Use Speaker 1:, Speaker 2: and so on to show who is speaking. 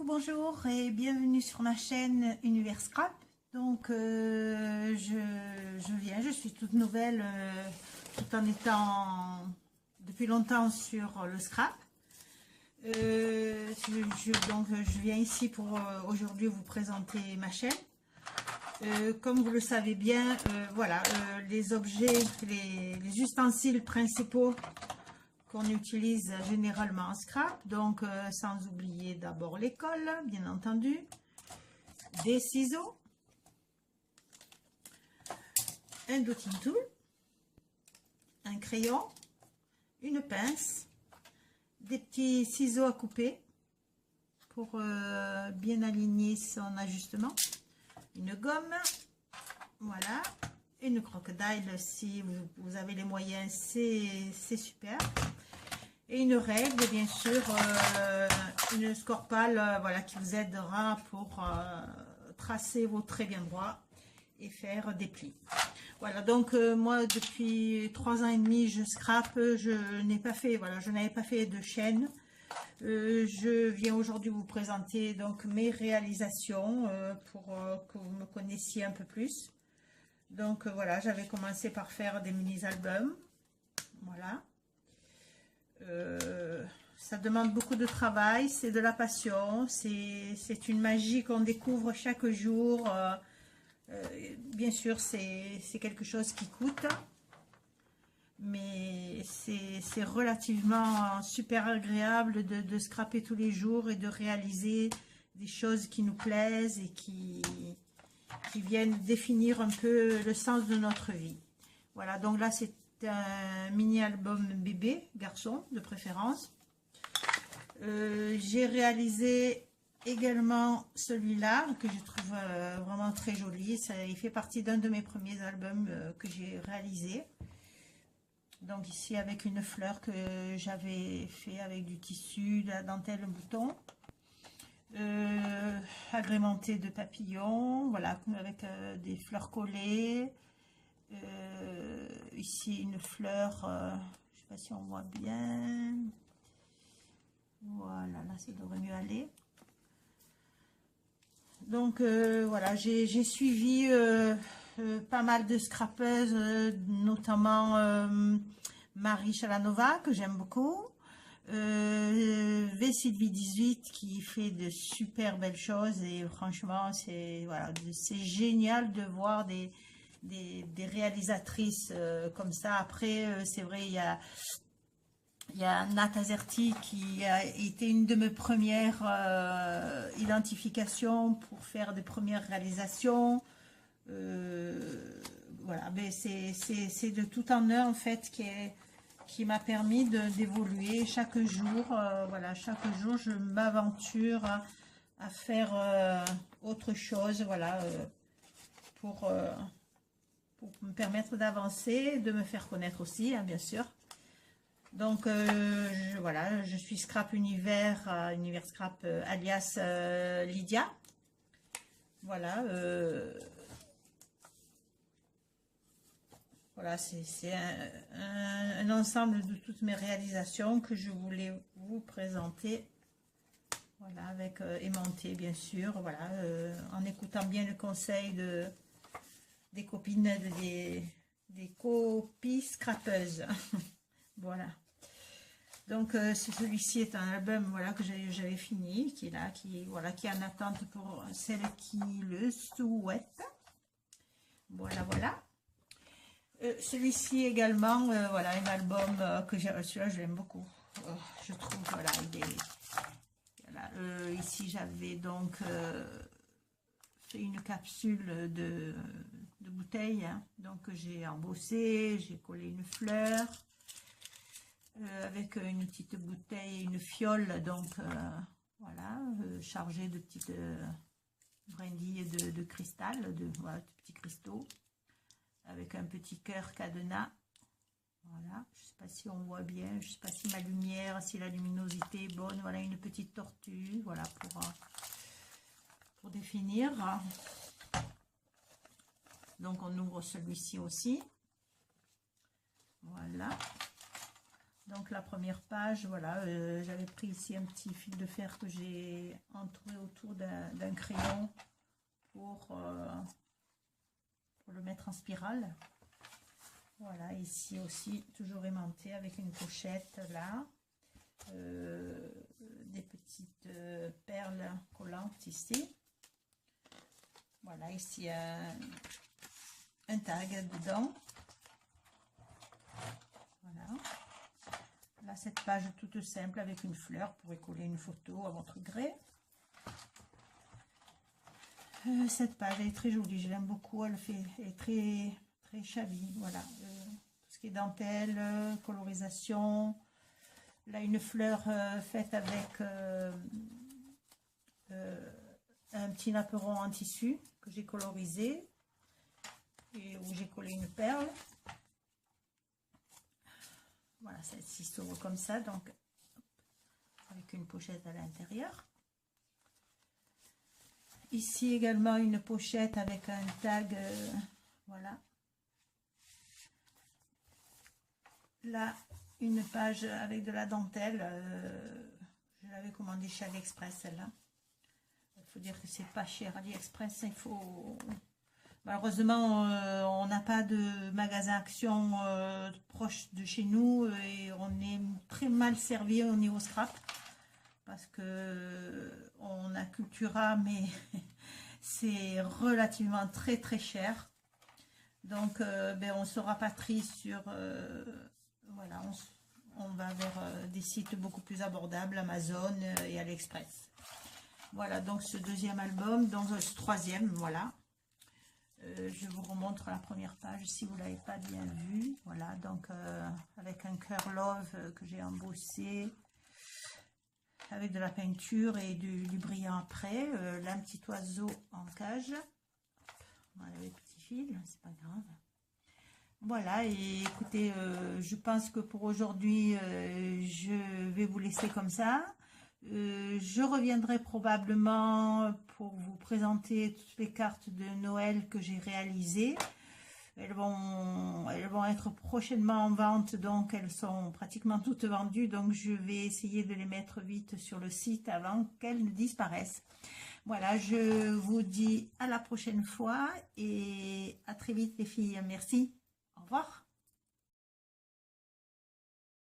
Speaker 1: Bonjour et bienvenue sur ma chaîne Univers Scrap. Donc je suis toute nouvelle tout en étant depuis longtemps sur le scrap. Donc je viens ici pour aujourd'hui vous présenter ma chaîne. Comme vous le savez bien, voilà, les objets, les ustensiles principaux qu'on utilise généralement en scrap, donc sans oublier d'abord les cols, bien entendu, des ciseaux, un dotting tool, un crayon, une pince, des petits ciseaux à couper pour bien aligner son ajustement, une gomme, voilà, une crocodile si vous avez les moyens, c'est super. Et une règle, bien sûr, une scorpale, voilà, qui vous aidera pour tracer vos traits bien droits et faire des plis. Voilà, donc moi, depuis 3 ans et demi, je scrape, je n'ai pas fait, voilà, je n'avais pas fait de chaîne. Je viens aujourd'hui vous présenter donc mes réalisations pour que vous me connaissiez un peu plus. Donc voilà, j'avais commencé par faire des mini-albums, voilà. Ça demande beaucoup de travail, c'est de la passion, c'est une magie qu'on découvre chaque jour. Bien sûr, c'est quelque chose qui coûte, mais c'est relativement super agréable de scraper tous les jours et de réaliser des choses qui nous plaisent et qui viennent définir un peu le sens de notre vie. Voilà, donc là c'est un mini album bébé, garçon de préférence. J'ai réalisé également celui-là que je trouve vraiment très joli. Il fait partie d'un de mes premiers albums que j'ai réalisé. Donc ici avec une fleur que j'avais fait avec du tissu, de la dentelle bouton, agrémenté de papillons, voilà, avec des fleurs collées. Ici une fleur, je sais pas si on voit bien, voilà, là ça devrait mieux aller. Donc voilà, j'ai suivi pas mal de scrapeuses, notamment Marie Chalanova que j'aime beaucoup, Sylvie 18 qui fait de super belles choses et franchement c'est voilà, c'est génial de voir des réalisatrices comme ça. Après c'est vrai, il y a Nat Azerty qui a été une de mes premières identifications pour faire des premières réalisations. Voilà, mais c'est de tout en un en fait qui m'a permis d'évoluer chaque jour. Voilà, chaque jour je m'aventure à faire autre chose, voilà, pour me permettre d'avancer, de me faire connaître aussi, hein, bien sûr. Donc voilà, je suis Scrap Univers, Univers Scrap alias Lydia. Voilà, voilà, c'est un ensemble de toutes mes réalisations que je voulais vous présenter. Voilà, avec aimanté bien sûr, voilà, en écoutant bien le conseil des copines, des copies scrapeuses. Voilà. Donc celui-ci est un album, voilà, que j'avais fini, qui est là, voilà, qui est en attente pour celles qui le souhaitent. Voilà, voilà. Celui-ci également, voilà, un album que j'ai reçu, celui-là je l'aime beaucoup. Je trouve, voilà, voilà, ici j'avais donc fait une capsule de bouteille, hein, donc j'ai embossé, j'ai collé une fleur. Avec une petite bouteille, une fiole, donc voilà, chargée de petites brindilles de cristal, voilà, de petits cristaux, avec un petit cœur cadenas. Voilà, je ne sais pas si on voit bien, je ne sais pas si ma lumière, si la luminosité est bonne. Voilà, une petite tortue, voilà, pour définir. Donc on ouvre celui-ci aussi. Voilà. Donc donc la première page, voilà, j'avais pris ici un petit fil de fer que j'ai entouré autour d'un crayon pour le mettre en spirale. Voilà, ici aussi, toujours aimanté avec une pochette là. Des petites perles collantes ici. Voilà, ici un tag dedans. Voilà. Là, cette page toute simple avec une fleur, vous pouvez coller une photo à votre gré. Cette page elle est très jolie, je l'aime beaucoup, elle est très chavie. Voilà, tout ce qui est dentelle, colorisation. Là, une fleur faite avec un petit napperon en tissu que j'ai colorisé et où j'ai collé une perle. Voilà, celle-ci s'ouvre comme ça, donc avec une pochette à l'intérieur. Ici également une pochette avec un tag, voilà. Là, une page avec de la dentelle, je l'avais commandée chez AliExpress, celle-là. Il faut dire que c'est pas cher AliExpress, il faut... Malheureusement, on n'a pas de magasin Action proche de chez nous et on est très mal servi au niveau scrap parce que on a Cultura, mais c'est relativement très cher. Donc, on se rapatrie sur... voilà, on va vers des sites beaucoup plus abordables, Amazon et AliExpress. Voilà, donc ce deuxième album, donc ce troisième, voilà. Je vous remontre la première page si vous ne l'avez pas bien vu. Voilà, donc avec un cœur love que j'ai embossé avec de la peinture et du brillant après. Là, un petit oiseau en cage. Voilà, les petits fils, c'est pas grave. Voilà, et écoutez, je pense que pour aujourd'hui, je vais vous laisser comme ça. Je reviendrai probablement pour vous présenter toutes les cartes de Noël que j'ai réalisées. Elles vont être prochainement en vente, donc elles sont pratiquement toutes vendues. Donc je vais essayer de les mettre vite sur le site avant qu'elles ne disparaissent. Voilà, je vous dis à la prochaine fois et à très vite les filles. Merci. Au revoir.